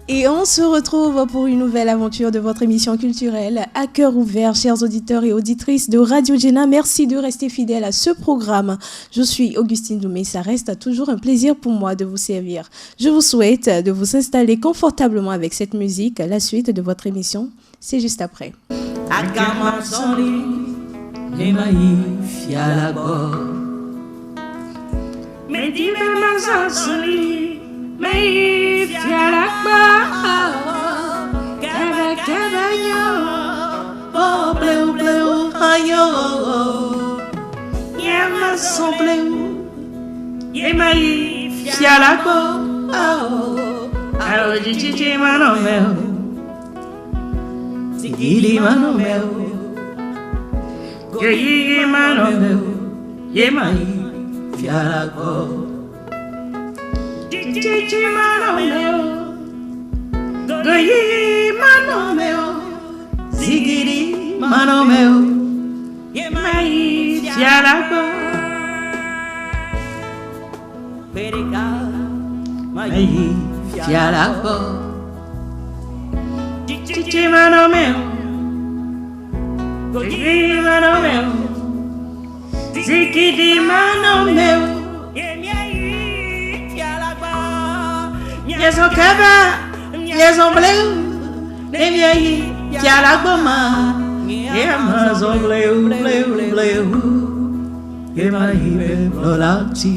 Et on se retrouve pour une nouvelle aventure de votre émission culturelle à cœur ouvert, chers auditeurs et auditrices de Radio Jena. Merci de rester fidèles à ce programme. Je suis Augustine Doumé, ça reste toujours un plaisir pour moi de vous servir. Je vous souhaite de vous installer confortablement avec cette musique. La suite de votre émission, c'est juste après. Maïf yalakba kaba kaba yo oh bleu bleu ayo yama son bleu ye maïf yalakba oh alo chichi mano meu sigili mano meu ye mano meu ye maïf yalakba Chichi mano meu, goyi mano meu, zigiri mano meu, yemai fialago, perika, mai fialago, chichi mano meu, goyi mano meu, zigiri mano meu. Yes, on cover, yes, on blue, then ye, Yalabama, yes, on blue, blue, blue, give my hebe, Lolati.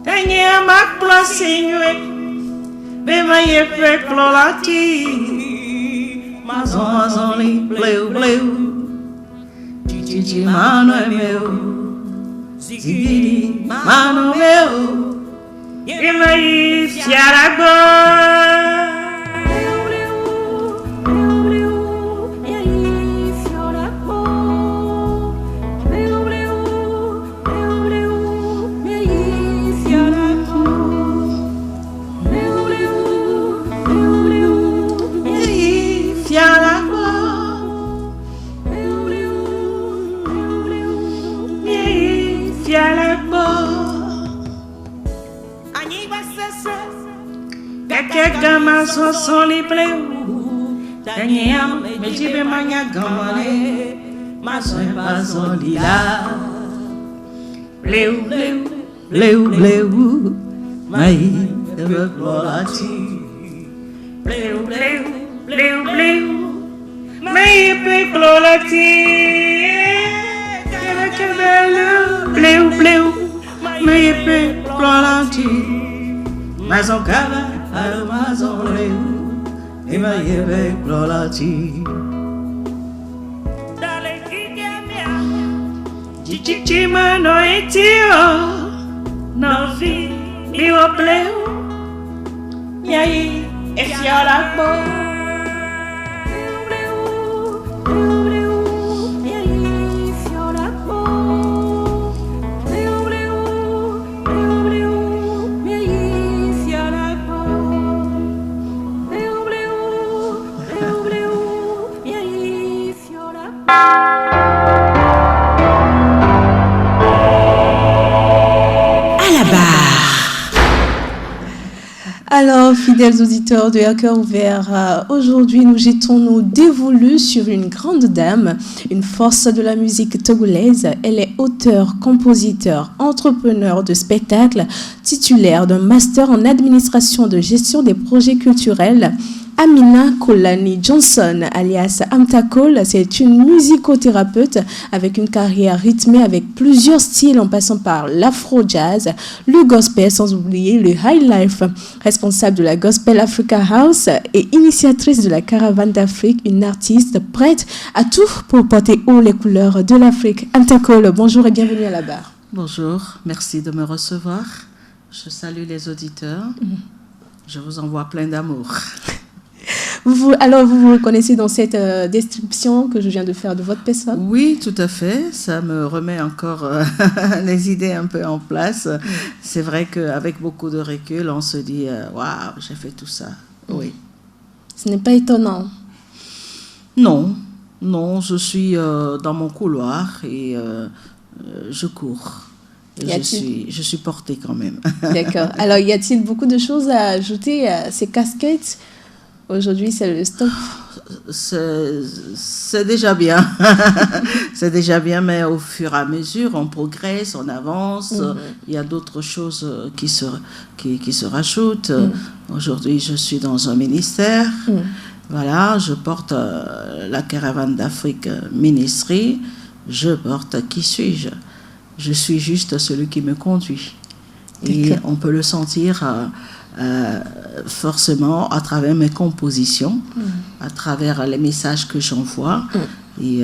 Tenha mak plasingue, be mai pe clolati, mas only bleu bleu, chichi mano é meu, zigiri mano meu, e mai fiarago. Gama so soli pleu, tenha me tive manhã gamale, mas só é soli lá. Pleu pleu pleu pleu, mai de plorati. Pleu pleu pleu pleu, mai de plorati. Pleu pleu, mai de plorati, mas o cara mas olheu e vai ver plorati. Dale que é minha, chichi mano é tio, não vi meu pleu, e aí é fiora boa. Alors, fidèles auditeurs de À Cœur Ouvert, aujourd'hui nous jetons nos dévolus sur une grande dame, une force de la musique togolaise. Elle est auteure, compositeur, entrepreneur de spectacles, titulaire d'un master en administration de gestion des projets culturels, Amina Kolani Johnson, alias Amta Cole. C'est une musicothérapeute avec une carrière rythmée avec plusieurs styles en passant par l'afro-jazz, le gospel, sans oublier le high life. Responsable de la Gospel Africa House et initiatrice de la Caravane d'Afrique, une artiste prête à tout pour porter haut les couleurs de l'Afrique. Amta Cole, bonjour et bienvenue à la barre. Bonjour, merci de me recevoir. Je salue les auditeurs. Je vous envoie plein d'amour. Alors, vous vous reconnaissez dans cette description que je viens de faire de votre personne? Oui, tout à fait. Ça me remet encore les idées un peu en place. C'est vrai qu'avec beaucoup de recul, on se dit « Waouh, j'ai fait tout ça ». Oui. Ce n'est pas étonnant. Non, je suis dans mon couloir et je cours. Et je suis portée quand même. D'accord. Alors, y a-t-il beaucoup de choses à ajouter à ces casquettes? Aujourd'hui, c'est le stop. C'est déjà bien. C'est déjà bien, mais au fur et à mesure, on progresse, on avance. Il y a d'autres choses qui se rajoutent. Aujourd'hui, je suis dans un ministère. Voilà, je porte la Caravane d'Afrique Ministry. Je porte qui suis-je? Je suis juste celui qui me conduit. Et on peut le sentir forcément à travers mes compositions, à travers les messages que j'envoie. Et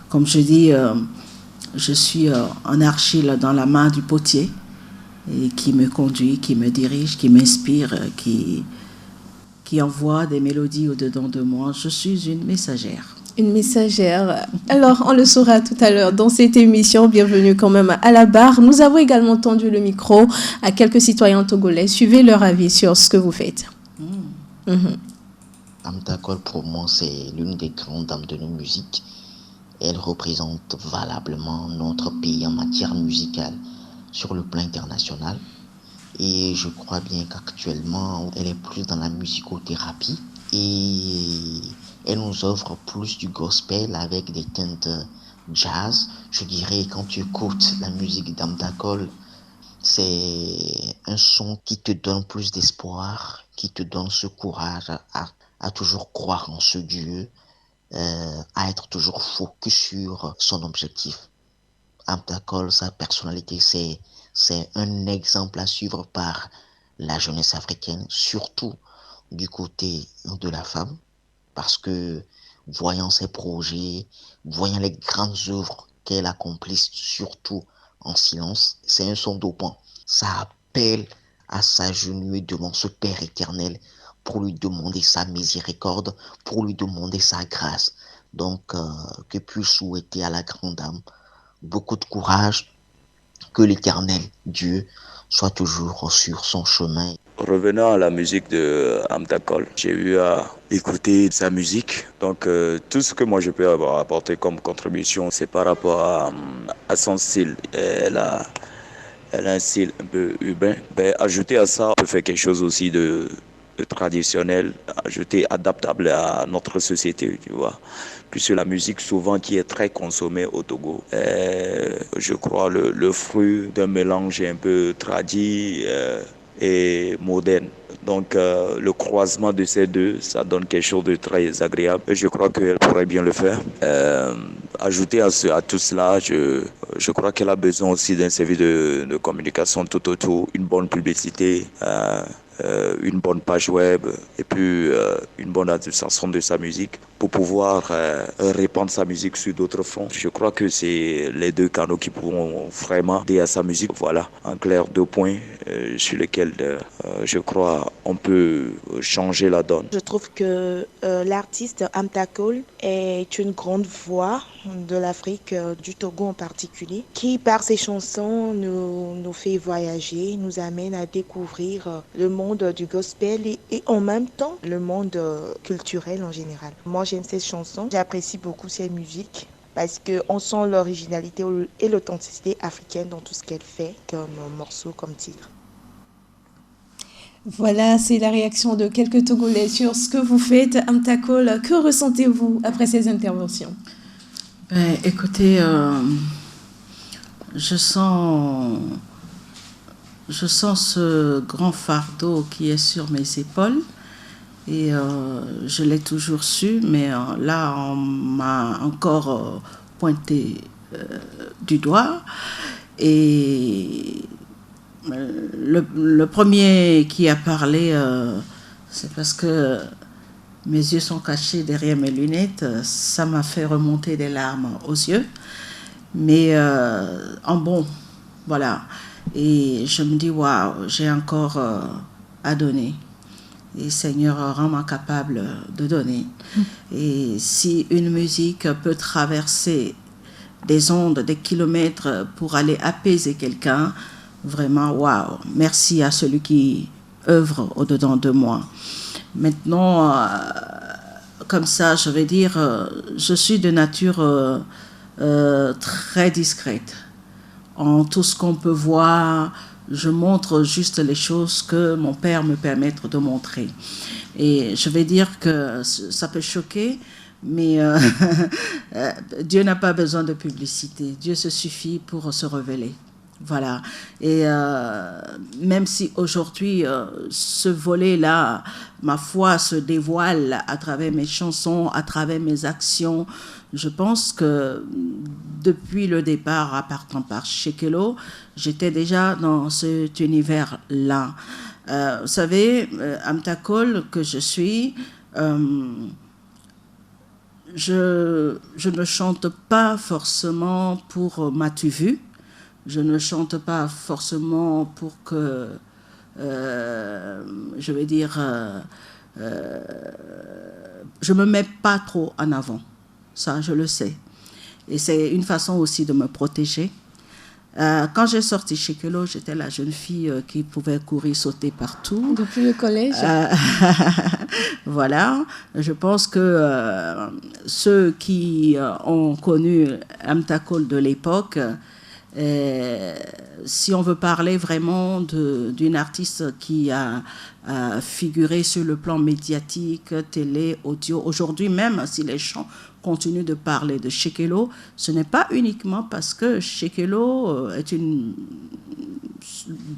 comme je dis, je suis un argile dans la main du potier et qui me conduit, qui me dirige, qui m'inspire, qui envoie des mélodies au-dedans de moi. Je suis une messagère. Une messagère. Alors, on le saura tout à l'heure dans cette émission. Bienvenue quand même à la barre. Nous avons également tendu le micro à quelques citoyens togolais. Suivez leur avis sur ce que vous faites. Amta Cole, pour moi, c'est l'une des grandes dames de nos musiques. Elle représente valablement notre pays en matière musicale sur le plan international. Et je crois bien qu'actuellement, elle est plus dans la musicothérapie. Et elle nous offre plus du gospel avec des teintes jazz. Je dirais, quand tu écoutes la musique d'Amta Cole, c'est un son qui te donne plus d'espoir, qui te donne ce courage à toujours croire en ce Dieu, à être toujours focus sur son objectif. Amta Cole, sa personnalité, c'est un exemple à suivre par la jeunesse africaine, surtout du côté de la femme, parce que voyant ses projets, voyant les grandes œuvres qu'elle accomplit, surtout en silence, c'est un son dopant. Ça appelle à s'agenouiller devant ce Père éternel pour lui demander sa miséricorde, pour lui demander sa grâce. Donc, que puis-je souhaiter à la grande dame? Beaucoup de courage, que l'éternel Dieu soit toujours sur son chemin. Revenant à la musique de Amta Cole, j'ai eu à écouter sa musique. Donc tout ce que moi je peux avoir apporté comme contribution, c'est par rapport à son style. Elle a un style un peu urbain. Ajouter à ça, on peut faire quelque chose aussi de traditionnel, ajouter adaptable à notre société, tu vois. Puisque la musique souvent qui est très consommée au Togo, je crois le fruit d'un mélange un peu tradit et moderne. Donc le croisement de ces deux, ça donne quelque chose de très agréable. Et je crois qu'elle pourrait bien le faire. Ajouter à tout cela, je crois qu'elle a besoin aussi d'un service de communication tout autour, une bonne publicité, une bonne page web et puis une bonne administration de sa musique pour pouvoir répandre sa musique sur d'autres fronts. Je crois que c'est les deux canaux qui pourront vraiment aider à sa musique. Voilà, en clair, 2 points sur lesquels je crois on peut changer la donne. Je trouve que l'artiste Amta Cole est une grande voix de l'Afrique, du Togo en particulier, qui par ses chansons nous fait voyager, nous amène à découvrir le monde du gospel et en même temps le monde culturel en général. Moi j'aime ces chansons, j'apprécie beaucoup ces musiques parce qu'on sent l'originalité et l'authenticité africaine dans tout ce qu'elle fait comme morceau, comme titre. Voilà, c'est la réaction de quelques Togolais sur ce que vous faites. Amta Cole, que ressentez-vous après ces interventions? Écoutez, je sens ce grand fardeau qui est sur mes épaules Et je l'ai toujours su, mais là, on m'a encore pointé du doigt. Et le premier qui a parlé, c'est parce que mes yeux sont cachés derrière mes lunettes. Ça m'a fait remonter des larmes aux yeux. Mais en bon, voilà. Et je me dis, waouh, j'ai encore à donner. Et Seigneur, rends-moi capable de donner. Et si une musique peut traverser des ondes, des kilomètres pour aller apaiser quelqu'un, vraiment, waouh, merci à celui qui œuvre au-dedans de moi. Maintenant, comme ça, je vais dire, je suis de nature très discrète. En tout ce qu'on peut voir, je montre juste les choses que mon père me permet de montrer. Et je vais dire que ça peut choquer, mais Dieu n'a pas besoin de publicité. Dieu se suffit pour se révéler. Voilà. Et même si aujourd'hui, ce volet-là, ma foi se dévoile à travers mes chansons, à travers mes actions, je pense que depuis le départ, à partant par Shekelo, j'étais déjà dans cet univers-là. Vous savez, Amtakol que je suis, je ne chante pas forcément pour m'as-tu vu. Je ne chante pas forcément pour que, je vais dire, je ne me mets pas trop en avant. Ça, je le sais. Et c'est une façon aussi de me protéger. Quand j'ai sorti Shekelo, j'étais la jeune fille qui pouvait courir, sauter partout. Depuis le collège. Voilà. Je pense que ceux qui ont connu Amtakol de l'époque, si on veut parler vraiment d'une artiste qui a figuré sur le plan médiatique, télé, audio, aujourd'hui même, si les gens continuent de parler de Shekelo, ce n'est pas uniquement parce que Shekelo est une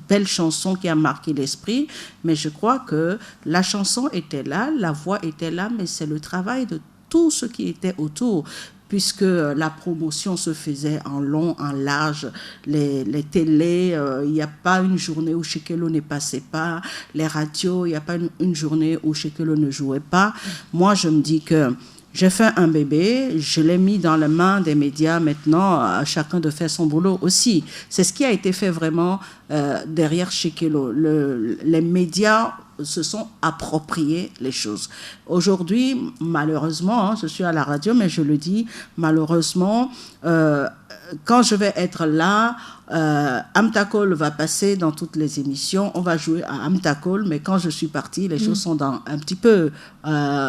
belle chanson qui a marqué l'esprit, mais je crois que la chanson était là, la voix était là, mais c'est le travail de tout ce qui était autour, puisque la promotion se faisait en long, en large, les télés, il n'y a pas une journée où Shekelo ne passait pas, les radios, il n'y a pas une journée où Shekelo ne jouait pas. Moi, je me dis que j'ai fait un bébé, je l'ai mis dans les mains des médias, maintenant, à chacun de faire son boulot aussi. C'est ce qui a été fait vraiment derrière Shekelo. Les médias se sont appropriés les choses. Aujourd'hui, malheureusement, je suis à la radio, mais je le dis, malheureusement, quand je vais être là, Amtakol va passer dans toutes les émissions, on va jouer à Amtakol, mais quand je suis partie, les choses sont un petit peu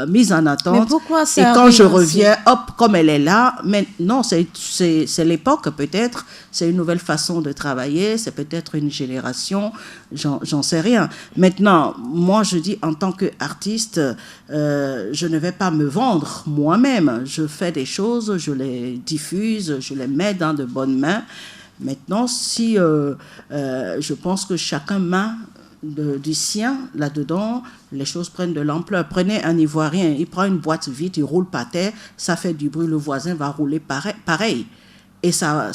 mises en attente. Mais pourquoi ça Et quand je arrive reviens, hop, comme elle est là, mais non, c'est l'époque peut-être, c'est une nouvelle façon de travailler, c'est peut-être une génération, j'en sais rien. Maintenant, moi je dis en tant qu'artiste, je ne vais pas me vendre moi-même, je fais des choses, je les diffuse, je les mets dans de bonnes mains. Maintenant, si je pense que chacun met du sien là-dedans, les choses prennent de l'ampleur. Prenez un Ivoirien, il prend une boîte vide, il roule par terre, ça fait du bruit, le voisin va rouler pareil. Et ça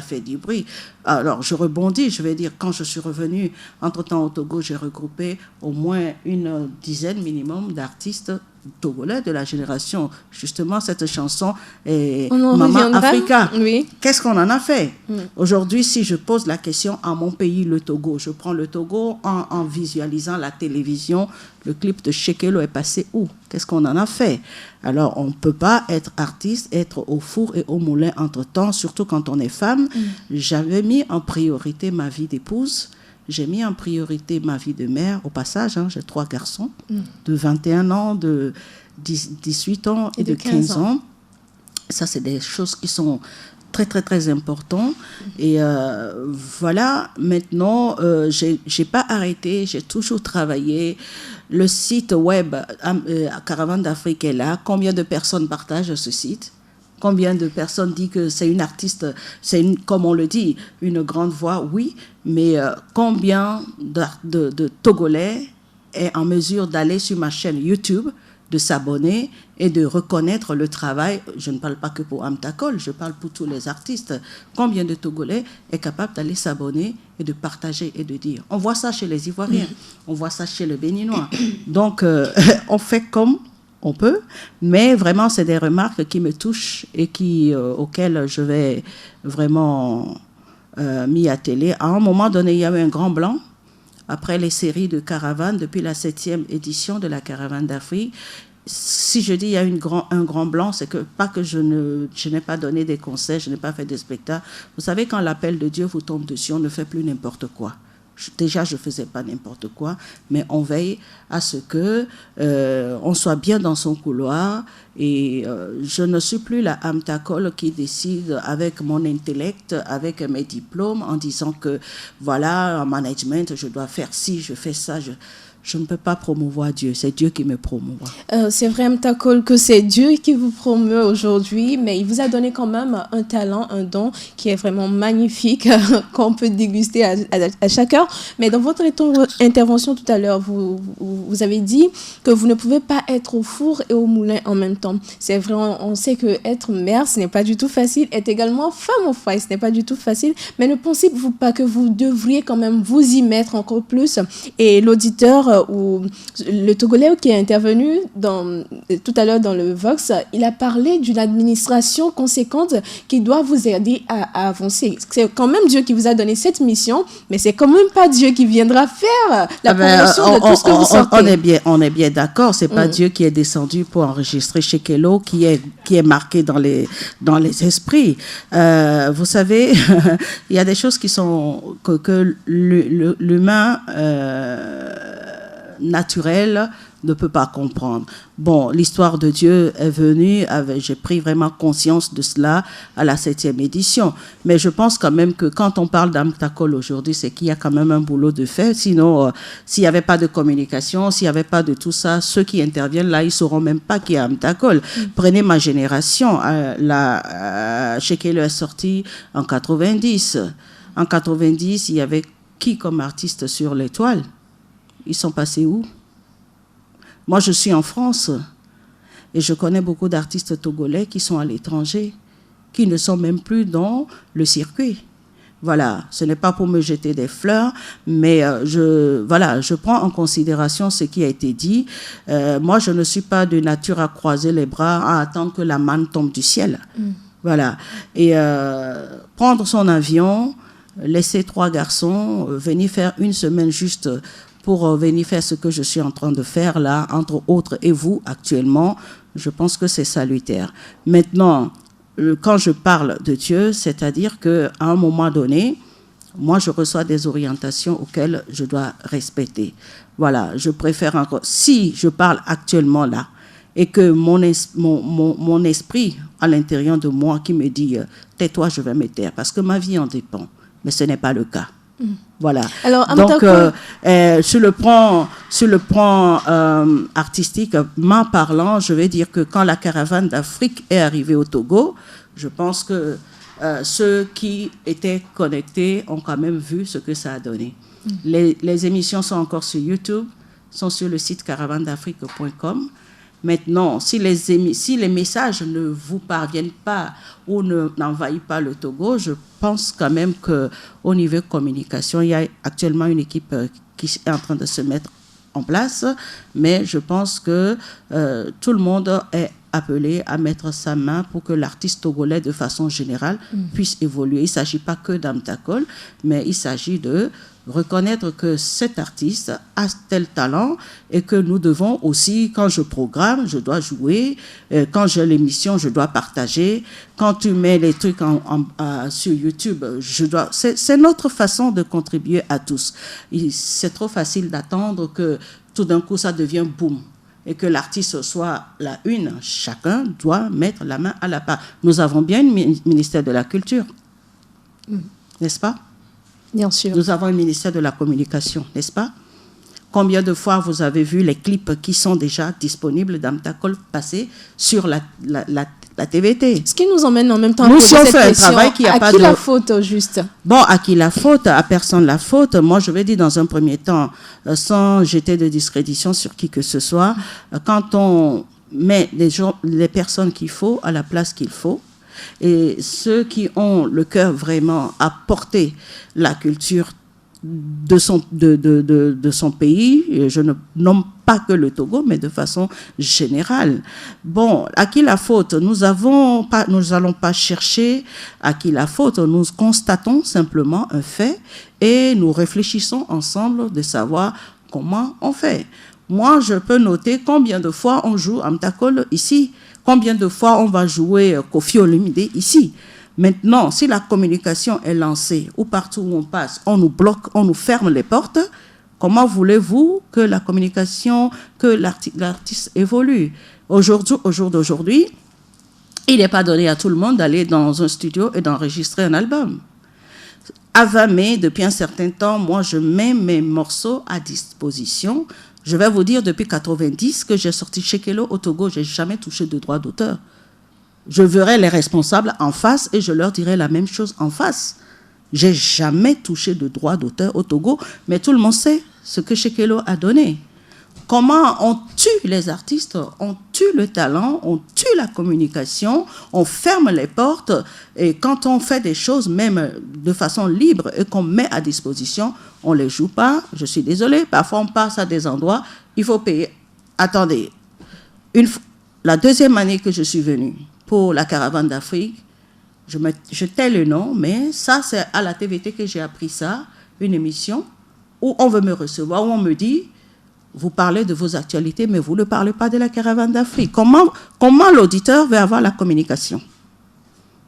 fait du bruit. Alors, je rebondis, je vais dire, quand je suis revenue, entre-temps au Togo, j'ai regroupé au moins une dizaine minimum d'artistes togolais de la génération. Justement, cette chanson est Maman Africa. Oui. Qu'est-ce qu'on en a fait? Aujourd'hui, si je pose la question à mon pays, le Togo, je prends le Togo en visualisant la télévision, le clip de Shekelo est passé où? Qu'est-ce qu'on en a fait? Alors, on ne peut pas être artiste, être au four et au moulin entre-temps, surtout quand on est femme. J'avais mis en priorité ma vie d'épouse. J'ai mis en priorité ma vie de mère. Au passage, j'ai 3 garçons de 21 ans, de 18 ans et de 15 ans. Ça, c'est des choses qui sont très, très, très importantes. Et voilà, maintenant, je n'ai pas arrêté, j'ai toujours travaillé. Le site web Caravane d'Afrique est là. Combien de personnes partagent ce site? Combien de personnes disent que c'est une artiste, comme on le dit, une grande voix? Oui, mais combien de Togolais est en mesure d'aller sur ma chaîne YouTube, de s'abonner et de reconnaître le travail. Je ne parle pas que pour Amtakol, je parle pour tous les artistes. Combien de Togolais est capable d'aller s'abonner et de partager et de dire? On voit ça chez les Ivoiriens, on voit ça chez les Béninois. Donc, on fait comme on peut, mais vraiment, c'est des remarques qui me touchent et auxquelles je vais vraiment m'y atteler. À un moment donné, il y avait un grand blanc. Après les séries de caravanes, depuis la 7e édition de la Caravane d'Afrique, si je dis il y a un grand blanc, c'est pas que je n'ai pas donné des conseils, je n'ai pas fait de spectacle. Vous savez, quand l'appel de Dieu vous tombe dessus, on ne fait plus n'importe quoi. Déjà, je ne faisais pas n'importe quoi, mais on veille à ce que on soit bien dans son couloir. Et je ne suis plus la Amtakol qui décide avec mon intellect, avec mes diplômes, en disant que, voilà, en management, je dois faire ci, je fais ça. Je ne peux pas promouvoir Dieu, c'est Dieu qui me promouvoit. C'est vrai, Amtakol, que c'est Dieu qui vous promeut aujourd'hui, mais il vous a donné quand même un talent, un don qui est vraiment magnifique, qu'on peut déguster à chaque heure. Mais dans votre intervention tout à l'heure, vous avez dit que vous ne pouvez pas être au four et au moulin en même temps. C'est vrai, on sait que être mère, ce n'est pas du tout facile. Être également femme au foyer, ce n'est pas du tout facile. Mais ne pensez-vous pas que vous devriez quand même vous y mettre encore plus? Et l'auditeur ou le Togolais qui est intervenu tout à l'heure dans le Vox, il a parlé d'une administration conséquente qui doit vous aider à avancer. C'est quand même Dieu qui vous a donné cette mission, mais c'est quand même pas Dieu qui viendra faire la promotion de tout ce que vous sortez. On est bien d'accord, c'est pas Dieu qui est descendu pour enregistrer chez Kello qui est marqué dans les esprits. Vous savez, il y a des choses qui sont que l'humain naturel ne peut pas comprendre. Bon, l'histoire de Dieu est venue, j'ai pris vraiment conscience de cela à la 7e édition. Mais je pense quand même que quand on parle d'Amtakol aujourd'hui, c'est qu'il y a quand même un boulot de fait. Sinon, s'il n'y avait pas de communication, s'il n'y avait pas de tout ça, ceux qui interviennent là, ils ne sauront même pas qu'il y a Amtakol. Prenez ma génération. Shekelo est sorti en 90. En 90, il y avait qui comme artiste sur l'étoile? Ils sont passés où? Moi, je suis en France et je connais beaucoup d'artistes togolais qui sont à l'étranger, qui ne sont même plus dans le circuit. Voilà, ce n'est pas pour me jeter des fleurs, mais je prends en considération ce qui a été dit. Moi, je ne suis pas de nature à croiser les bras, à attendre que la manne tombe du ciel. Voilà. Et prendre son avion, laisser 3 garçons, venir faire une semaine juste pour venir faire ce que je suis en train de faire là, entre autres, et vous, actuellement, je pense que c'est salutaire. Maintenant, quand je parle de Dieu, c'est-à-dire qu'à un moment donné, moi, je reçois des orientations auxquelles je dois respecter. Voilà, je préfère encore... Si je parle actuellement là, et que mon esprit à l'intérieur de moi qui me dit « tais-toi, je vais me taire », parce que ma vie en dépend, mais ce n'est pas le cas. Voilà. Alors, donc, sur le plan artistiquement parlant, je vais dire que quand la caravane d'Afrique est arrivée au Togo, je pense que ceux qui étaient connectés ont quand même vu ce que ça a donné. Les émissions sont encore sur YouTube, sont sur le site caravanedafrique.com. Maintenant, si les messages ne vous parviennent pas ou n'envahissent pas le Togo, je pense quand même qu'au niveau communication, il y a actuellement une équipe qui est en train de se mettre en place, mais je pense que tout le monde est appelé à mettre sa main pour que l'artiste togolais, de façon générale, puisse évoluer. Il ne s'agit pas que d'Amtakol, mais il s'agit de reconnaître que cet artiste a tel talent et que nous devons aussi, quand je programme, je dois jouer, quand j'ai l'émission, je dois partager, quand tu mets les trucs sur YouTube, je dois... C'est notre façon de contribuer à tous. C'est trop facile d'attendre que tout d'un coup ça devient boum et que l'artiste soit la une. Chacun doit mettre la main à la pâte. Nous avons bien un ministère de la Culture, n'est-ce pas? Bien sûr. Nous avons un ministère de la Communication, n'est-ce pas? Combien de fois vous avez vu les clips qui sont déjà disponibles d'Amtakol passer sur la la TVT. Ce qui nous emmène en même temps à Nous, poser si on cette fait un question, travail qui a à pas qui de... la faute au juste? Bon, à qui la faute? À personne la faute. Moi, je vais dire dans un premier temps, sans jeter de discrédition sur qui que ce soit, quand on met les personnes qu'il faut à la place qu'il faut, et ceux qui ont le cœur vraiment à porter la culture de son pays, je ne nomme pas que le Togo, mais de façon générale. Bon, à qui la faute? Nous allons pas chercher à qui la faute, nous constatons simplement un fait et nous réfléchissons ensemble de savoir comment on fait. Moi, je peux noter combien de fois on joue Amtakol ici, combien de fois on va jouer Kofi Olomide ici. Maintenant, si la communication est lancée, ou partout où on passe, on nous bloque, on nous ferme les portes, comment voulez-vous que la communication, que l'artiste évolue? Au jour d'aujourd'hui, il n'est pas donné à tout le monde d'aller dans un studio et d'enregistrer un album. Affamé, depuis un certain temps, moi, je mets mes morceaux à disposition. Je vais vous dire, depuis 90 que j'ai sorti Shekelo au Togo, je n'ai jamais touché de droit d'auteur. Je verrai les responsables en face et je leur dirai la même chose en face. J'ai jamais touché de droit d'auteur au Togo, mais tout le monde sait ce que Shekelo a donné. Comment on tue les artistes, on tue le talent, on tue la communication, on ferme les portes, et quand on fait des choses même de façon libre et qu'on met à disposition, on ne les joue pas. Je suis désolée, parfois on passe à des endroits, il faut payer. Attendez, la deuxième année que je suis venue pour la caravane d'Afrique, je tais le nom, mais ça c'est à la TVT que j'ai appris ça, une émission où on veut me recevoir, où on me dit, vous parlez de vos actualités, mais vous ne parlez pas de la caravane d'Afrique. Comment l'auditeur va avoir la communication?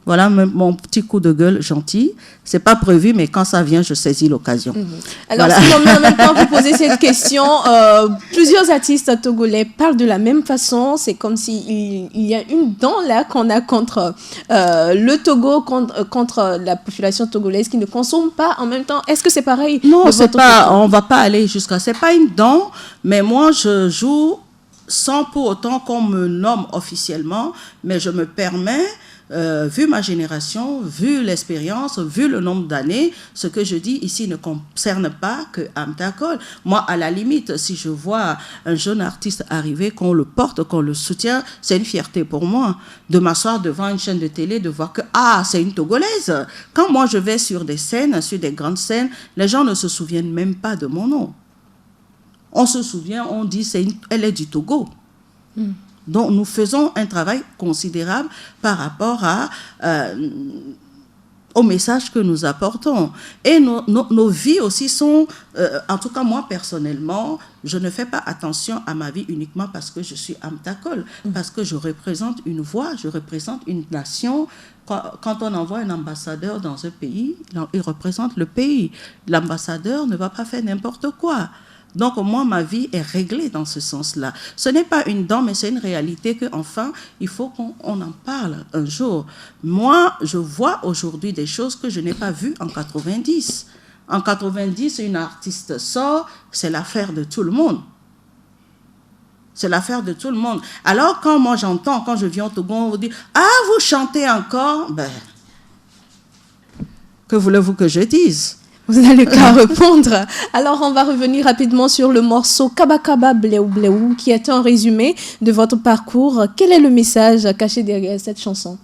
Voilà mon petit coup de gueule gentil. C'est pas prévu, mais quand ça vient, je saisis l'occasion. Alors, voilà. Si en même temps vous posez cette question, plusieurs artistes togolais parlent de la même façon. C'est comme s'il y a une dent là qu'on a contre le Togo, contre la population togolaise qui ne consomme pas en même temps. Est-ce que c'est pareil? Non, c'est pas. On va pas aller jusqu'à. C'est pas une dent, mais moi je joue sans pour autant qu'on me nomme officiellement, mais je me permets. Vu ma génération, vu l'expérience, vu le nombre d'années, ce que je dis ici ne concerne pas que Amtakol. Moi, à la limite, si je vois un jeune artiste arriver, qu'on le porte, qu'on le soutient, c'est une fierté pour moi de m'asseoir devant une chaîne de télé, de voir que, c'est une Togolaise. Quand moi, je vais sur des scènes, sur des grandes scènes, les gens ne se souviennent même pas de mon nom. On se souvient, on dit, elle est du Togo. Donc, nous faisons un travail considérable par rapport au message que nous apportons. Et nos vies aussi sont, en tout cas moi personnellement, je ne fais pas attention à ma vie uniquement parce que je suis Amtakol, parce que je représente une voix, je représente une nation. Quand on envoie un ambassadeur dans un pays, il représente le pays. L'ambassadeur ne va pas faire n'importe quoi. Donc, moi, ma vie est réglée dans ce sens-là. Ce n'est pas une dent, mais c'est une réalité qu'enfin, il faut qu'on en parle un jour. Moi, je vois aujourd'hui des choses que je n'ai pas vues en 90. En 90, une artiste sort, c'est l'affaire de tout le monde. C'est l'affaire de tout le monde. Alors, quand moi j'entends, quand je viens au Togo, on vous dit « Ah, vous chantez encore ?» que voulez-vous que je dise ? Vous n'allez qu'à répondre. Alors, on va revenir rapidement sur le morceau Kabakaba Bleou Bleou, qui est un résumé de votre parcours. Quel est le message caché derrière cette chanson?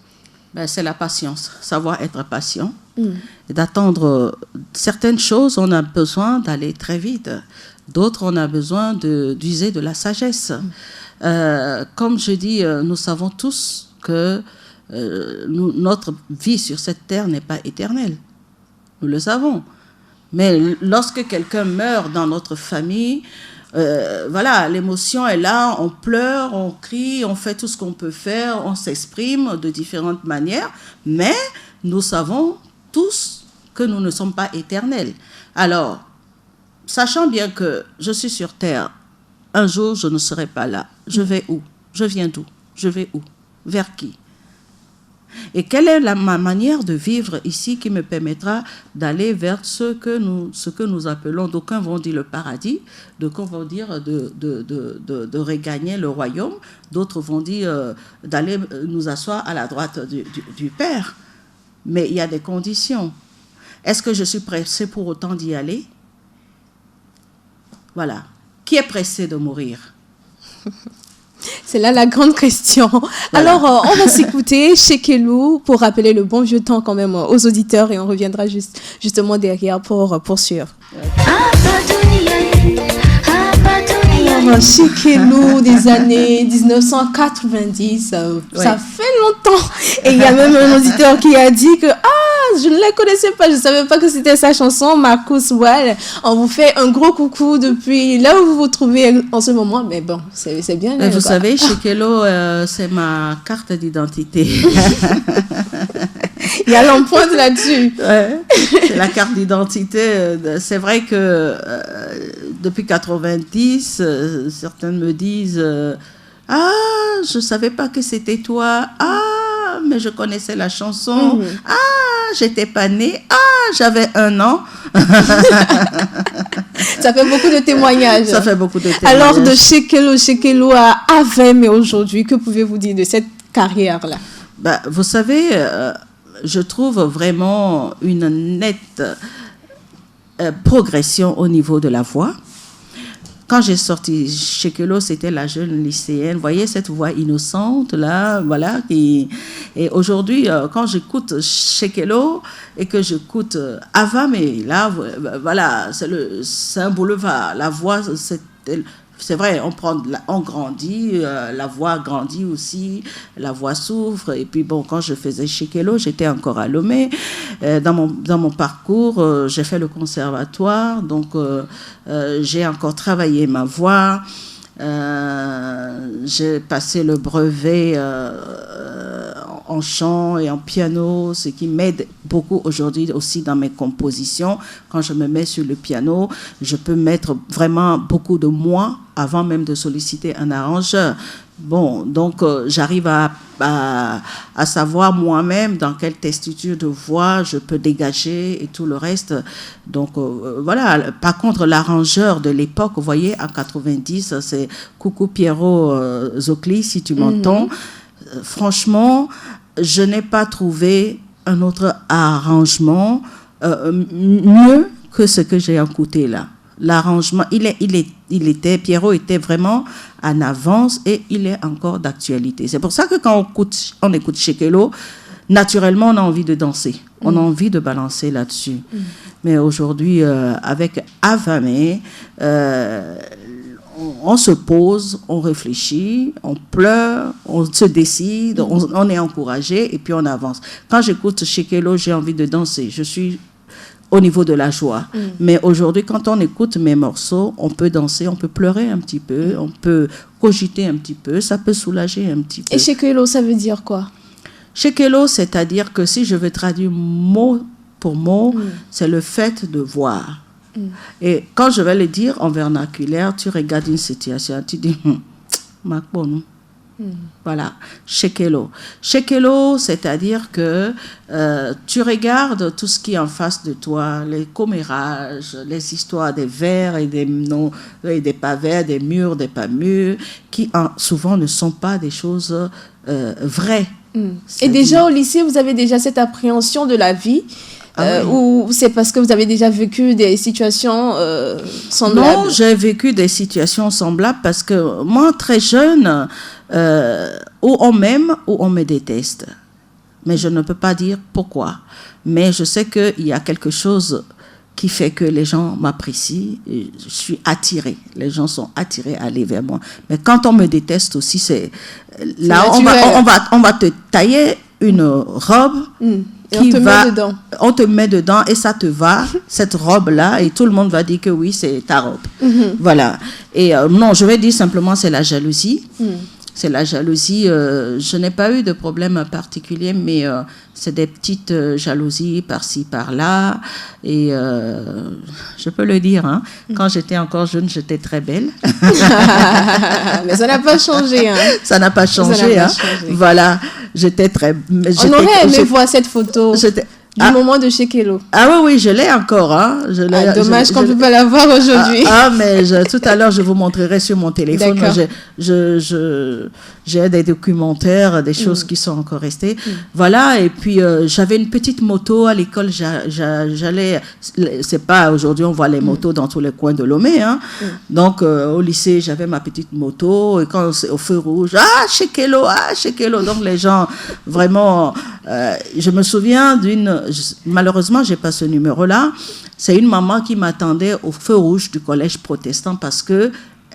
C'est la patience, savoir être patient, et d'attendre certaines choses. On a besoin d'aller très vite. D'autres, on a besoin d'user de la sagesse. Comme je dis, nous savons tous que notre vie sur cette terre n'est pas éternelle. Nous le savons. Mais lorsque quelqu'un meurt dans notre famille, l'émotion est là, on pleure, on crie, on fait tout ce qu'on peut faire, on s'exprime de différentes manières, mais nous savons tous que nous ne sommes pas éternels. Alors, sachant bien que je suis sur terre, un jour je ne serai pas là. Je vais où? Je viens d'où? Je vais où? Vers qui? Et quelle est ma manière de vivre ici qui me permettra d'aller vers ce que nous appelons, d'aucuns vont dire le paradis, d'aucuns vont dire de regagner le royaume, d'autres vont dire d'aller nous asseoir à la droite du Père. Mais il y a des conditions. Est-ce que je suis pressée pour autant d'y aller? Voilà. Qui est pressé de mourir? C'est là la grande question. Voilà. Alors, on va s'écouter Shekelou pour rappeler le bon vieux temps quand même aux auditeurs et on reviendra justement derrière pour poursuivre. Alors, Shekelou des années 1990, ça fait longtemps. Et il y a même un auditeur qui a dit que je ne la connaissais pas, je ne savais pas que c'était sa chanson, Marcus Wall. On vous fait un gros coucou depuis là où vous vous trouvez en ce moment. Mais bon, c'est bien. Mais vous savez, Shekelo, c'est ma carte d'identité. Il y a l'empreinte là-dessus. Ouais, c'est la carte d'identité. C'est vrai que depuis 90, certaines me disent je ne savais pas que c'était toi. Mais je connaissais la chanson. J'étais pas née. J'avais 1 an. Ça fait beaucoup de témoignages. Ça fait beaucoup de témoignages. Alors, de Shekelou à Avem et aujourd'hui, que pouvez-vous dire de cette carrière-là? Vous savez, je trouve vraiment une nette progression au niveau de la voix. Quand j'ai sorti Shekelou, c'était la jeune lycéenne. Vous voyez cette voix innocente là, voilà. Et aujourd'hui, quand j'écoute Shekelou et que j'écoute Ava, mais là, voilà, c'est un boulevard. La voix, c'est vrai, on grandit, la voix grandit aussi, la voix souffre. Et puis bon, quand je faisais Shekelou, j'étais encore à Lomé. Dans mon parcours, j'ai fait le conservatoire, donc j'ai encore travaillé ma voix. J'ai passé le brevet en chant et en piano, ce qui m'aide beaucoup aujourd'hui aussi dans mes compositions. Quand je me mets sur le piano, je peux mettre vraiment beaucoup de moi avant même de solliciter un arrangeur. Bon, donc j'arrive à savoir moi-même dans quelle tessiture de voix je peux dégager et tout le reste. Donc voilà. Par contre, l'arrangeur de l'époque, vous voyez, en 90, c'est Coucou Pierrot Zocli, si tu m'entends. Franchement, je n'ai pas trouvé un autre arrangement mieux que ce que j'ai écouté là. L'arrangement, Pierrot était vraiment en avance et il est encore d'actualité. C'est pour ça que quand on écoute Shekelou, naturellement, on a envie de danser. On a envie de balancer là-dessus. Mais aujourd'hui, avec Avame, on se pose, on réfléchit, on pleure, on se décide, on est encouragé et puis on avance. Quand j'écoute Shekelou, j'ai envie de danser. Je suis au niveau de la joie. Mais aujourd'hui, quand on écoute mes morceaux, on peut danser, on peut pleurer un petit peu, on peut cogiter un petit peu, ça peut soulager un petit peu. Et Shekelou, ça veut dire quoi? Shekelou, c'est-à-dire que si je veux traduire mot pour mot, c'est le fait de voir. Et quand je vais le dire en vernaculaire, tu regardes une situation, tu dis, Macbon. Voilà, Shekelou. Shekelou, c'est-à-dire que tu regardes tout ce qui est en face de toi, les commérages, les histoires des vers et des non, et des pas vers, des murs, des pas mûrs, qui souvent ne sont pas des choses vraies. Et déjà au lycée, vous avez déjà cette appréhension de la vie? Ou c'est parce que vous avez déjà vécu des situations semblables? Non, j'ai vécu des situations semblables parce que moi, très jeune, ou on m'aime ou on me déteste. Mais je ne peux pas dire pourquoi. Mais je sais qu'il y a quelque chose qui fait que les gens m'apprécient. Et je suis attirée. Les gens sont attirés à aller vers moi. Mais quand on me déteste aussi, c'est là on va te tailler une robe. Et on te met dedans et ça te va, cette robe-là, et tout le monde va dire que oui, c'est ta robe. Voilà. Et non, je vais dire simplement c'est la jalousie. C'est la jalousie. Je n'ai pas eu de problème particulier, mais c'est des petites jalousies par-ci, par-là. Et je peux le dire, hein, quand j'étais encore jeune, j'étais très belle. Mais ça n'a pas changé. Hein. Ça n'a pas changé. Voilà. J'étais très... On aurait aimé voir cette photo du moment de Shekelo. Ah oui, je l'ai encore. Hein. Dommage qu'on ne peut pas la voir aujourd'hui. Mais tout à l'heure, je vous montrerai sur mon téléphone. J'ai des documentaires, des choses qui sont encore restées. Voilà, et puis j'avais une petite moto à l'école. J'allais... C'est pas aujourd'hui, on voit les motos dans tous les coins de Lomé. Hein. Donc, au lycée, j'avais ma petite moto. Et quand c'est au feu rouge, Shekelo. Donc, les gens, vraiment... je me souviens d'une... Malheureusement, je n'ai pas ce numéro-là. C'est une maman qui m'attendait au feu rouge du collège protestant parce qu'elle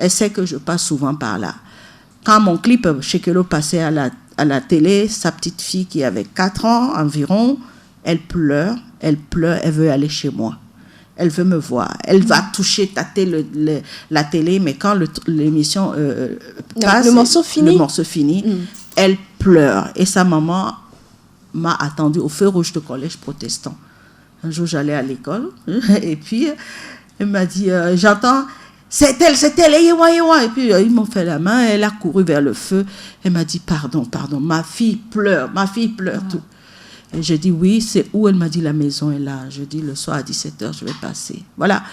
sait que je passe souvent par là. Quand mon clip Shekelo passait à la télé, sa petite fille qui avait 4 ans environ, elle pleure, elle veut aller chez moi. Elle veut me voir. Elle va tâter la télé, mais quand l'émission passe, le morceau fini, elle pleure. Et sa maman m'a attendu au feu rouge du collège protestant. Un jour, j'allais à l'école et puis elle m'a dit, j'entends, c'est elle, et puis ils m'ont fait la main, elle a couru vers le feu, elle m'a dit, pardon, ma fille pleure tout. Et j'ai dit, oui, c'est où? Elle m'a dit, la maison est là. Je dis, le soir à 17h, je vais passer. Voilà.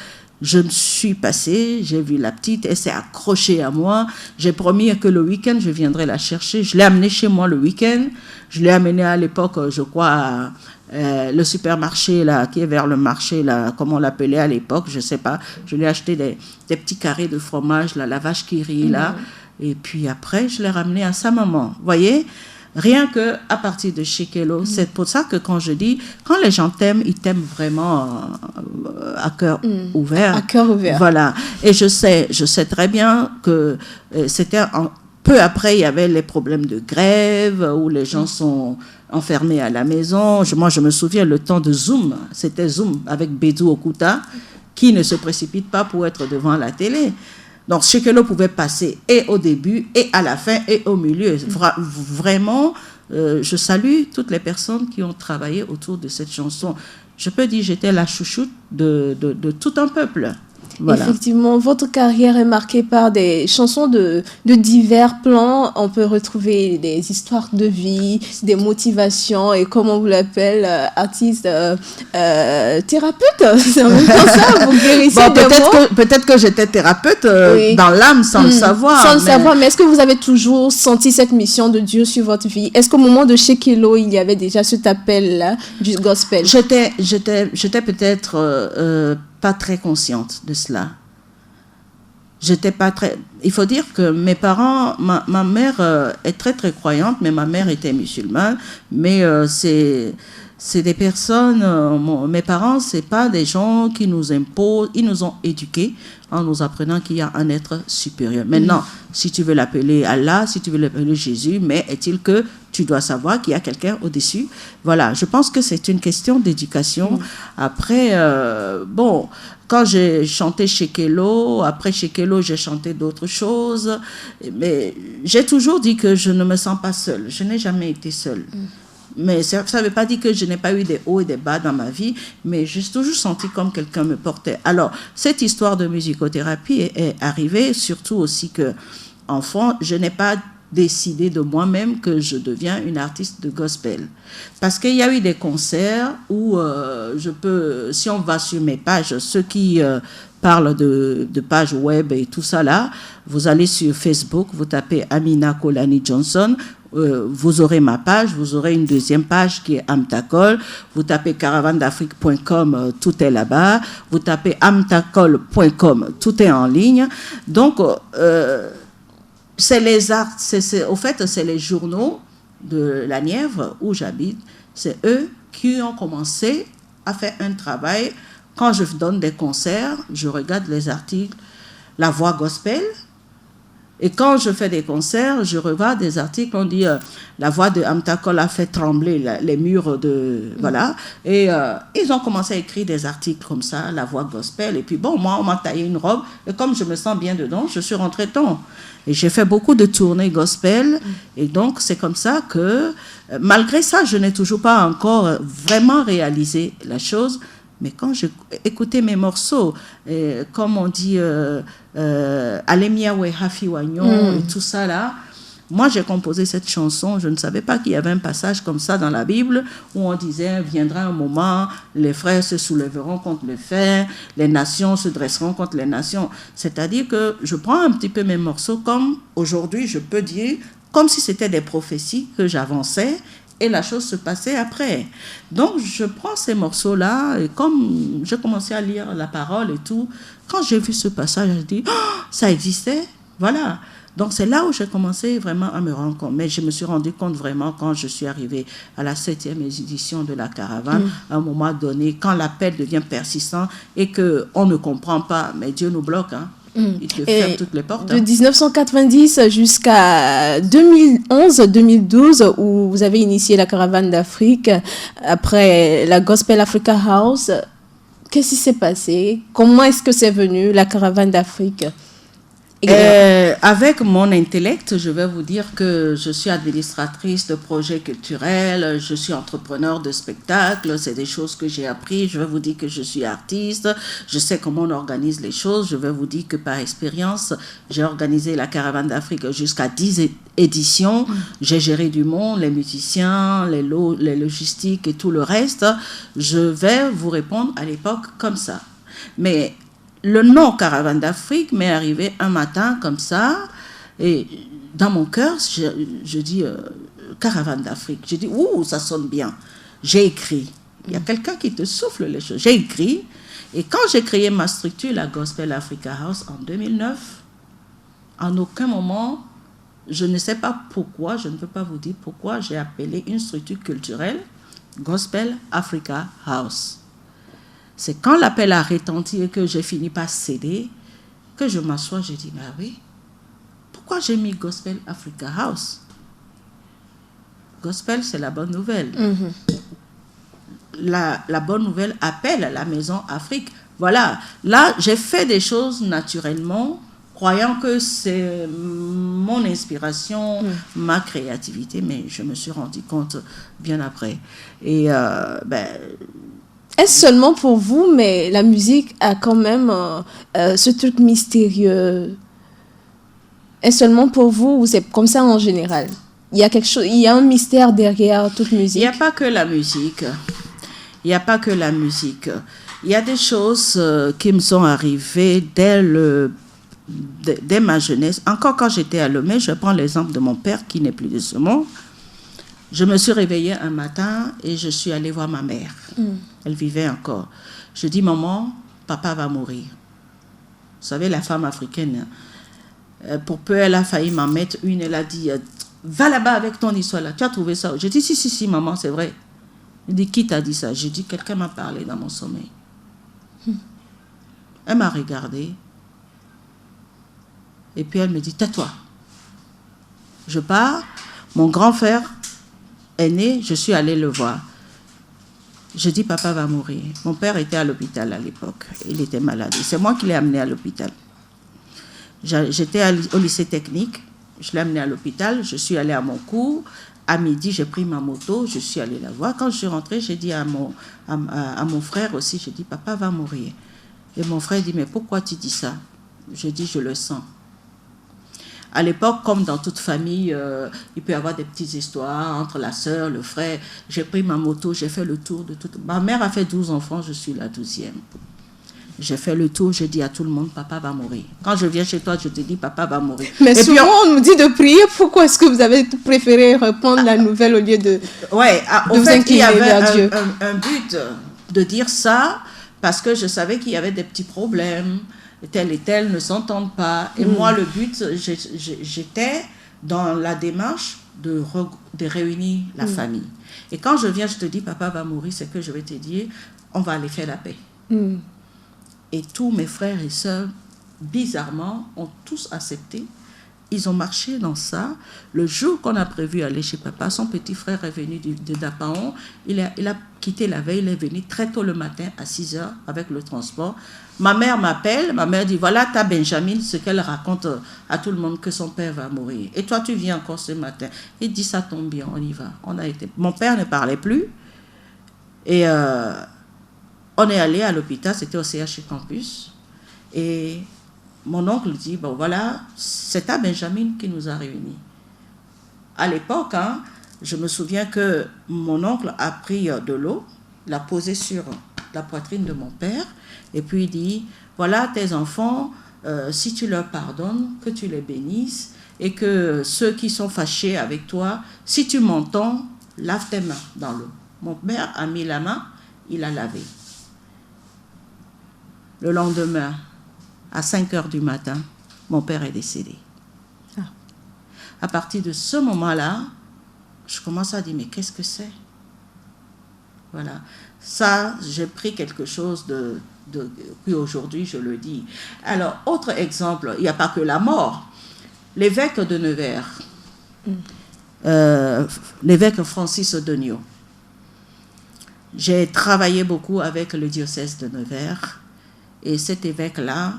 Je me suis passée, j'ai vu la petite, elle s'est accrochée à moi. J'ai promis que le week-end, je viendrai la chercher. Je l'ai amenée chez moi le week-end. Je l'ai amenée à l'époque, je crois, le supermarché, là, qui est vers le marché, là, comme on l'appelait à l'époque, je ne sais pas. Je lui ai acheté des petits carrés de fromage, là, la vache qui rit, là. Et puis après, je l'ai ramenée à sa maman. Vous voyez ? Rien que à partir de Shekelo, c'est pour ça que quand je dis, quand les gens t'aiment, ils t'aiment vraiment à cœur ouvert. À cœur ouvert. Voilà. Et je sais très bien que c'était peu après, il y avait les problèmes de grève où les gens sont enfermés à la maison. Moi, je me souviens le temps de Zoom. C'était Zoom avec Bédou Okuta qui ne se précipite pas pour être devant la télé. Donc, Shekelo pouvait passer et au début, et à la fin, et au milieu. Vraiment, je salue toutes les personnes qui ont travaillé autour de cette chanson. Je peux dire, j'étais la chouchoute de tout un peuple. Voilà. Effectivement, votre carrière est marquée par des chansons de divers plans. On peut retrouver des histoires de vie, des motivations et, comme on vous l'appelle, artiste, thérapeute. C'est en même temps ça, vous guérissez peut-être que j'étais thérapeute dans l'âme sans le savoir. Sans le savoir, mais est-ce que vous avez toujours senti cette mission de Dieu sur votre vie? Est-ce qu'au moment de Shekelo, il y avait déjà cet appel-là du gospel? J'étais peut-être... pas très consciente de cela. J'étais pas très... Il faut dire que mes parents... Ma mère est très, très croyante, mais ma mère était musulmane. Mais c'est des personnes... mes parents, c'est pas des gens qui nous imposent. Ils nous ont éduqués en nous apprenant qu'il y a un être supérieur. Maintenant, si tu veux l'appeler Allah, si tu veux l'appeler Jésus, mais est-il que tu dois savoir qu'il y a quelqu'un au-dessus? Voilà, je pense que c'est une question d'éducation. Après, quand j'ai chanté Shekelo, après Shekelo, j'ai chanté d'autres choses. Mais j'ai toujours dit que je ne me sens pas seule. Je n'ai jamais été seule. Mais ça ne veut pas dire que je n'ai pas eu des hauts et des bas dans ma vie, mais j'ai toujours senti comme quelqu'un me portait. Alors, cette histoire de musicothérapie est arrivée, surtout aussi que, enfant, je n'ai pas décidé de moi-même que je deviens une artiste de gospel. Parce qu'il y a eu des concerts où si on va sur mes pages, ceux qui parlent de pages web et tout ça là, vous allez sur Facebook, vous tapez Amina Kolani Johnson, vous aurez ma page, vous aurez une deuxième page qui est Amtakol, vous tapez caravanedafrique.com, tout est là-bas, vous tapez amtakol.com, tout est en ligne. Donc, c'est les arts, au fait, c'est les journaux de la Nièvre où j'habite, c'est eux qui ont commencé à faire un travail. Quand je donne des concerts, je regarde les articles, la voix gospel. Et quand je fais des concerts, je regarde des articles, on dit la voix de Amtakol a fait trembler les murs de... Voilà. Et ils ont commencé à écrire des articles comme ça, la voix gospel. Et puis bon, moi, on m'a taillé une robe. Et comme je me sens bien dedans, je suis rentrée dedans. Et j'ai fait beaucoup de tournées gospel. Et donc, c'est comme ça que, malgré ça, je n'ai toujours pas encore vraiment réalisé la chose. Mais quand j'ai écouté mes morceaux, comme on dit, Alemia we Hafi Wagnon, et tout ça là, Moi, j'ai composé cette chanson, je ne savais pas qu'il y avait un passage comme ça dans la Bible où on disait, viendra un moment, les frères se soulèveront contre les frères, les nations se dresseront contre les nations. C'est-à-dire que je prends un petit peu mes morceaux comme, aujourd'hui, je peux dire, comme si c'était des prophéties que j'avançais et la chose se passait après. Donc, je prends ces morceaux-là et comme j'ai commencé à lire la parole et tout, quand j'ai vu ce passage, j'ai dit, oh, ça existait, voilà. Donc, c'est là où j'ai commencé vraiment à me rendre compte. Mais je me suis rendu compte vraiment quand je suis arrivée à la 7e édition de la caravane, à un moment donné, quand l'appel devient persistant et qu'on ne comprend pas, mais Dieu nous bloque, hein. Il te ferme toutes les portes. De 1990 jusqu'à 2011-2012, où vous avez initié la caravane d'Afrique, après la Gospel Africa House, qu'est-ce qui s'est passé? Comment est-ce que c'est venu, la caravane d'Afrique? Avec mon intellect, je vais vous dire que je suis administratrice de projets culturels, je suis entrepreneur de spectacles, c'est des choses que j'ai appris. Je vais vous dire que je suis artiste, je sais comment on organise les choses. Je vais vous dire que par expérience, j'ai organisé la caravane d'Afrique jusqu'à 10 éditions. J'ai géré du monde, les musiciens, les logistiques et tout le reste. Je vais vous répondre à l'époque comme ça. Mais le nom Caravane d'Afrique m'est arrivé un matin comme ça, et dans mon cœur, je dis Caravane d'Afrique. Je dis, ouh, ça sonne bien. J'ai écrit. Il y a quelqu'un qui te souffle les choses. J'ai écrit, et quand j'ai créé ma structure, la Gospel Africa House, en 2009, en aucun moment, je ne sais pas pourquoi, je ne peux pas vous dire pourquoi, j'ai appelé une structure culturelle Gospel Africa House. C'est quand l'appel a retenti et que j'ai fini par céder, que je m'assois, je dis, mais oui, pourquoi j'ai mis Gospel Africa House? Gospel, c'est la bonne nouvelle. La bonne nouvelle appelle à la maison Afrique. Voilà, là, j'ai fait des choses naturellement, croyant que c'est mon inspiration, ma créativité, mais je me suis rendu compte bien après. Et est-ce seulement pour vous, mais la musique a quand même ce truc mystérieux? Est-ce seulement pour vous ou c'est comme ça en général? Il y a quelque chose, il y a un mystère derrière toute musique. Il n'y a pas que la musique. Il n'y a pas que la musique. Il y a des choses qui me sont arrivées dès ma jeunesse. Encore quand j'étais à Lomé, je prends l'exemple de mon père qui n'est plus de ce monde. Je me suis réveillée un matin et je suis allée voir ma mère. Elle vivait encore. Je dis, maman, papa va mourir. Vous savez, la femme africaine, pour peu, elle a failli m'en mettre une. Elle a dit, va là-bas avec ton histoire là. Tu as trouvé ça? Je dis, si, maman, c'est vrai. Elle dit, qui t'a dit ça? Je dis, quelqu'un m'a parlé dans mon sommeil. Elle m'a regardée. Et puis elle me dit, tais-toi. Je pars. Mon grand frère est né, je suis allée le voir. Je dis, papa va mourir. Mon père était à l'hôpital à l'époque. Il était malade. C'est moi qui l'ai amené à l'hôpital. J'étais au lycée technique. Je l'ai amené à l'hôpital. Je suis allée à mon cours. À midi, j'ai pris ma moto. Je suis allée la voir. Quand je suis rentrée, j'ai dit à mon frère aussi, j'ai dit, papa va mourir. Et mon frère dit, mais pourquoi tu dis ça? Je dis, je le sens. À l'époque, comme dans toute famille, il peut y avoir des petites histoires entre la sœur, le frère. J'ai pris ma moto, j'ai fait le tour de tout. Ma mère a fait 12 enfants, je suis la 12e. J'ai fait le tour, j'ai dit à tout le monde, papa va mourir. Quand je viens chez toi, je te dis, papa va mourir. Mais et souvent, on nous dit de prier. Pourquoi est-ce que vous avez préféré reprendre la nouvelle au lieu de vous incliner vers Dieu? Un but de dire ça, parce que je savais qu'il y avait des petits problèmes. Tel et tel ne s'entendent pas. Et moi, le but, j'étais dans la démarche de réunir la famille. Et quand je viens, je te dis, papa va mourir, c'est que je vais te dire, on va aller faire la paix. Et tous mes frères et sœurs, bizarrement, ont tous accepté. Ils ont marché dans ça. Le jour qu'on a prévu aller chez papa, son petit frère est venu de Dapaon. Il a quitté la veille, il est venu très tôt le matin à 6h avec le transport. Ma mère m'appelle, ma mère dit, voilà, t'as Benjamin, ce qu'elle raconte à tout le monde que son père va mourir. Et toi, tu viens encore ce matin. Il dit, ça tombe bien, on y va. Mon père ne parlait plus. Et on est allé à l'hôpital, c'était au CHU Campus. Et mon oncle dit, bon voilà, c'est à Benjamin qui nous a réunis. à l'époque, hein, je me souviens que mon oncle a pris de l'eau, l'a posée sur la poitrine de mon père, et puis il dit, voilà tes enfants, si tu leur pardonnes, que tu les bénisses, et que ceux qui sont fâchés avec toi, si tu m'entends, lave tes mains dans l'eau. Mon père a mis la main, il a lavé. Le lendemain, à 5 heures du matin, mon père est décédé. Ah. À partir de ce moment-là, je commence à dire, mais qu'est-ce que c'est? Voilà. Ça, j'ai pris quelque chose puis aujourd'hui, je le dis. Alors, autre exemple, il n'y a pas que la mort. L'évêque de Nevers, l'évêque Francis Degnaud. J'ai travaillé beaucoup avec le diocèse de Nevers. Et cet évêque-là,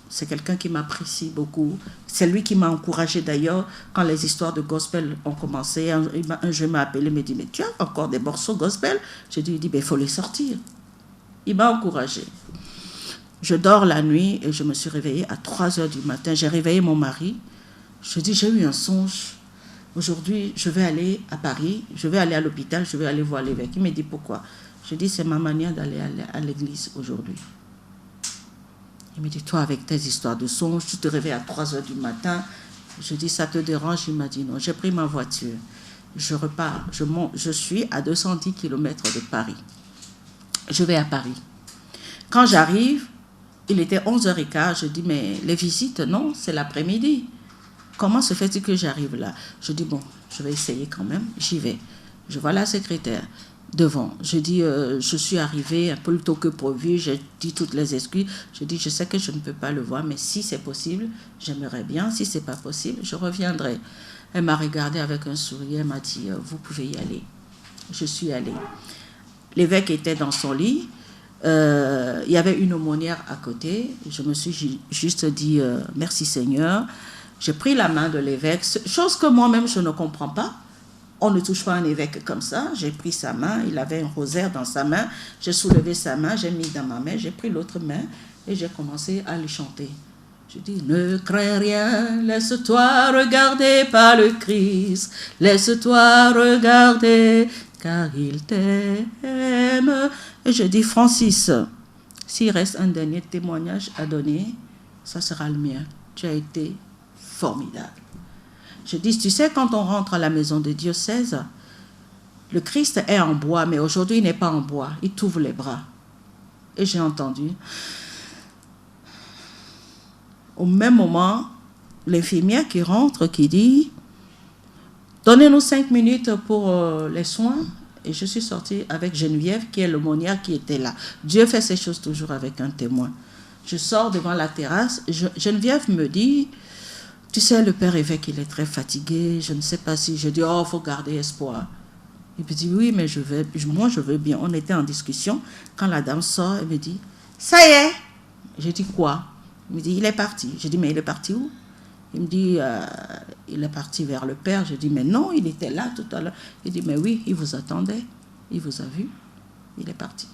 c'est quelqu'un qui m'apprécie beaucoup. C'est lui qui m'a encouragé d'ailleurs quand les histoires de gospel ont commencé. Un jour, il m'a appelé, il m'a dit, mais tu as encore des morceaux gospel? J'ai dit, il faut les sortir. Il m'a encouragé. Je dors la nuit et je me suis réveillée à 3 heures du matin. J'ai réveillé mon mari. Je dis, j'ai eu un songe. Aujourd'hui, je vais aller à Paris, je vais aller à l'hôpital, je vais aller voir l'évêque. Il me dit, pourquoi? Je dis, c'est ma manière d'aller à l'église aujourd'hui. Il me dit, toi, avec tes histoires de songes, tu te réveilles à 3 heures du matin. Je dis, ça te dérange? Il m'a dit, non. J'ai pris ma voiture. Je repars. Je suis à 210 km de Paris. Je vais à Paris. Quand j'arrive, il était 11h15. Je dis, mais les visites, non, c'est l'après-midi. Comment se fait-il que j'arrive là? Je dis, bon, je vais essayer quand même. J'y vais. Je vois la secrétaire devant. Je dis, je suis arrivée un peu plus tôt que prévu. J'ai dit toutes les excuses. Je dis, je sais que je ne peux pas le voir, mais si c'est possible, j'aimerais bien. Si ce n'est pas possible, je reviendrai. Elle m'a regardée avec un sourire. Elle m'a dit, vous pouvez y aller. Je suis allée. L'évêque était dans son lit. Il y avait une aumônière à côté. Je me suis juste dit, merci Seigneur. J'ai pris la main de l'évêque, chose que moi-même je ne comprends pas. On ne touche pas un évêque comme ça. J'ai pris sa main, il avait un rosaire dans sa main. J'ai soulevé sa main, j'ai mis dans ma main, j'ai pris l'autre main et j'ai commencé à lui chanter. Je dis, ne crains rien, laisse-toi regarder par le Christ. Laisse-toi regarder, car il t'aime. Et je dis, Francis, s'il reste un dernier témoignage à donner, ça sera le mien. Tu as été formidable. Je dis, tu sais, quand on rentre à la maison de diocèse, le Christ est en bois, mais aujourd'hui, il n'est pas en bois. Il t'ouvre les bras. Et j'ai entendu. Au même moment, l'infirmière qui rentre, qui dit, donnez-nous 5 minutes pour les soins. Et je suis sortie avec Geneviève, qui est l'aumônière qui était là. Dieu fait ces choses toujours avec un témoin. Je sors devant la terrasse. Geneviève me dit, tu sais, le père évêque, il est très fatigué. Je ne sais pas si... Je dis, oh, il faut garder espoir. Il me dit, oui, mais moi, je veux bien. On était en discussion. Quand la dame sort, elle me dit, ça y est. Je dis, quoi? Il me dit, il est parti. Je dis, mais il est parti où? Il me dit, il est parti vers le père. Je dis, mais non, il était là tout à l'heure. Il dit, mais oui, il vous attendait. Il vous a vu. Il est parti.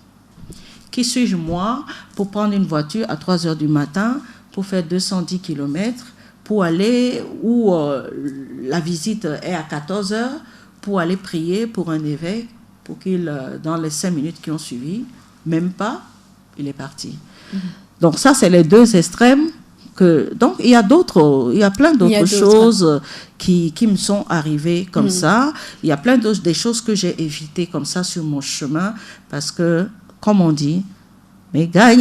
Qui suis-je, moi, pour prendre une voiture à 3 heures du matin, pour faire 210 km, pour aller où la visite est à 14 heures, pour aller prier pour un évêque, pour qu'il, dans les 5 minutes qui ont suivi, même pas, il est parti. Mm-hmm. Donc ça, c'est les deux extrêmes. Donc il y a plein d'autres choses qui me sont arrivées comme ça. Il y a plein des choses que j'ai évitées comme ça sur mon chemin, parce que, comme on dit, mais quand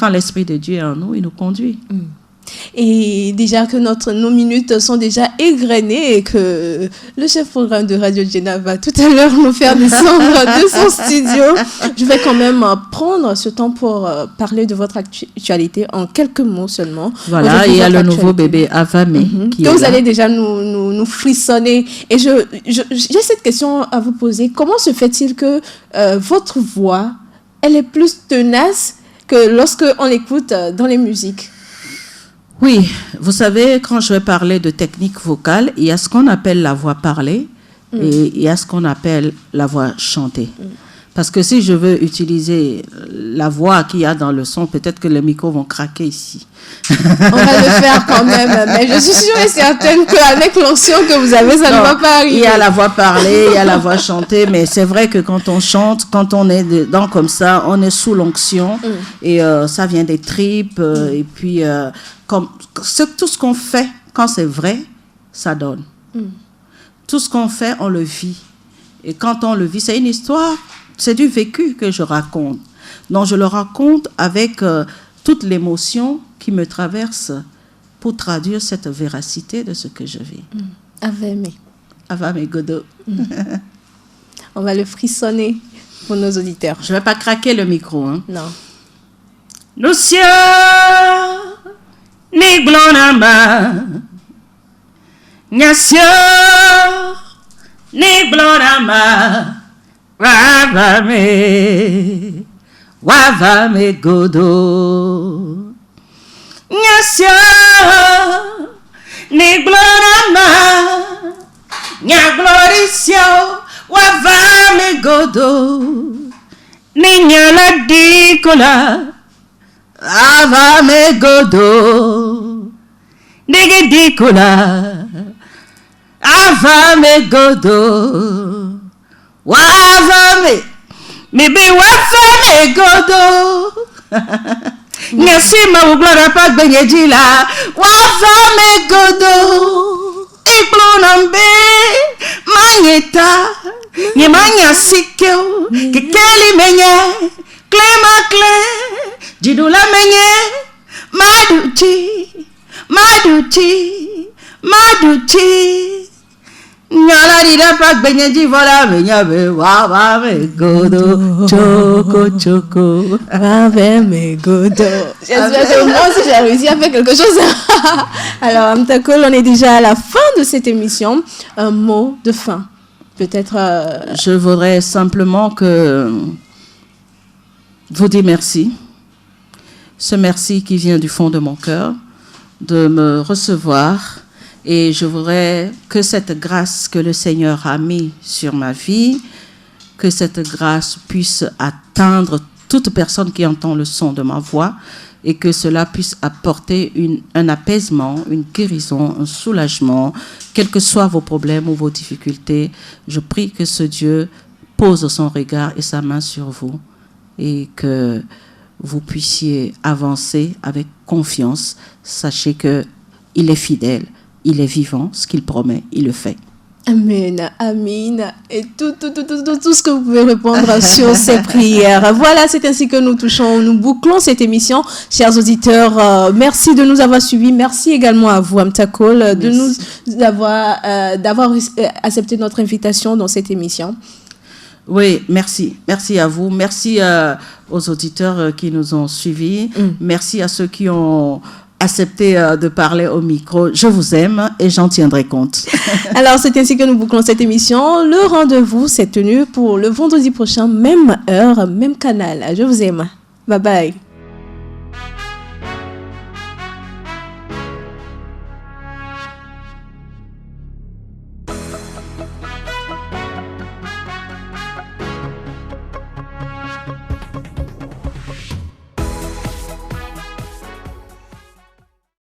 l'Esprit de Dieu est en nous, il nous conduit. Et déjà que nos minutes sont déjà égrenées et que le chef programme de Radio Jena va tout à l'heure nous faire descendre de son studio, je vais quand même prendre ce temps pour parler de votre actualité en quelques mots seulement. Voilà, il y a le nouveau bébé Avamé qui que vous allez déjà nous frissonner. Et j'ai cette question à vous poser. Comment se fait-il que votre voix, elle est plus tenace que lorsque on l'écoute dans les musiques? Oui, vous savez, quand je vais parler de technique vocale, il y a ce qu'on appelle la voix parlée et il y a ce qu'on appelle la voix chantée. Parce que si je veux utiliser la voix qu'il y a dans le son, peut-être que les micros vont craquer ici. On va le faire quand même, mais je suis sûre et certaine qu'avec l'onction que vous avez, ça ne va pas arriver. Il y a la voix parlée, il y a la voix chantée, mais c'est vrai que quand on chante, quand on est dedans comme ça, on est sous l'onction et ça vient des tripes et puis tout ce qu'on fait, quand c'est vrai, ça donne. Tout ce qu'on fait, on le vit. Et quand on le vit, c'est une histoire. C'est du vécu que je raconte. Donc, je le raconte avec toute l'émotion qui me traverse pour traduire cette véracité de ce que je vis. Avame Godo. On va le frissonner pour nos auditeurs. Je ne vais pas craquer le micro. Hein. Non. Lucia, ni blonama, nyasio, ni blonama. Wavame Godo. Nyasio, ni glorama, nya gloricio, wavame Godo. Niña la dicola, Avame Godo. nigga dicola, Avame Godo. Wavame, maybe wavame Godo. Nyasima uglora pa gbenyejila, Wavame Godo. iplonambe, manyeta, nyemanya sikeo, kekeli menye, klema, jidula menye, maduchi. Nyala dida pa gbenyeji vola menyabe wavame Godo choco Wavame Godo. J'espère que moi aussi j'ai réussi à faire quelque chose. Alors Amtakol, on est déjà à la fin de cette émission. Un mot de fin, peut-être. Je voudrais simplement vous dire merci. Ce merci qui vient du fond de mon cœur, de me recevoir. Et je voudrais que cette grâce que le Seigneur a mise sur ma vie, que cette grâce puisse atteindre toute personne qui entend le son de ma voix et que cela puisse apporter un apaisement, une guérison, un soulagement, quels que soient vos problèmes ou vos difficultés. Je prie que ce Dieu pose son regard et sa main sur vous et que vous puissiez avancer avec confiance. Sachez qu'il est fidèle. Il est vivant, ce qu'il promet, il le fait. Amen, amen. Et tout ce que vous pouvez répondre sur ces prières. Voilà, c'est ainsi que nous bouclons cette émission. Chers auditeurs, merci de nous avoir suivis. Merci également à vous, Amtakol, d'avoir accepté notre invitation dans cette émission. Oui, merci. Merci à vous. Merci aux auditeurs qui nous ont suivis. Merci à ceux qui ont accepté de parler au micro. Je vous aime et j'en tiendrai compte. Alors, c'est ainsi que nous bouclons cette émission. Le rendez-vous s'est tenu pour le vendredi prochain, même heure, même canal. Je vous aime. Bye bye.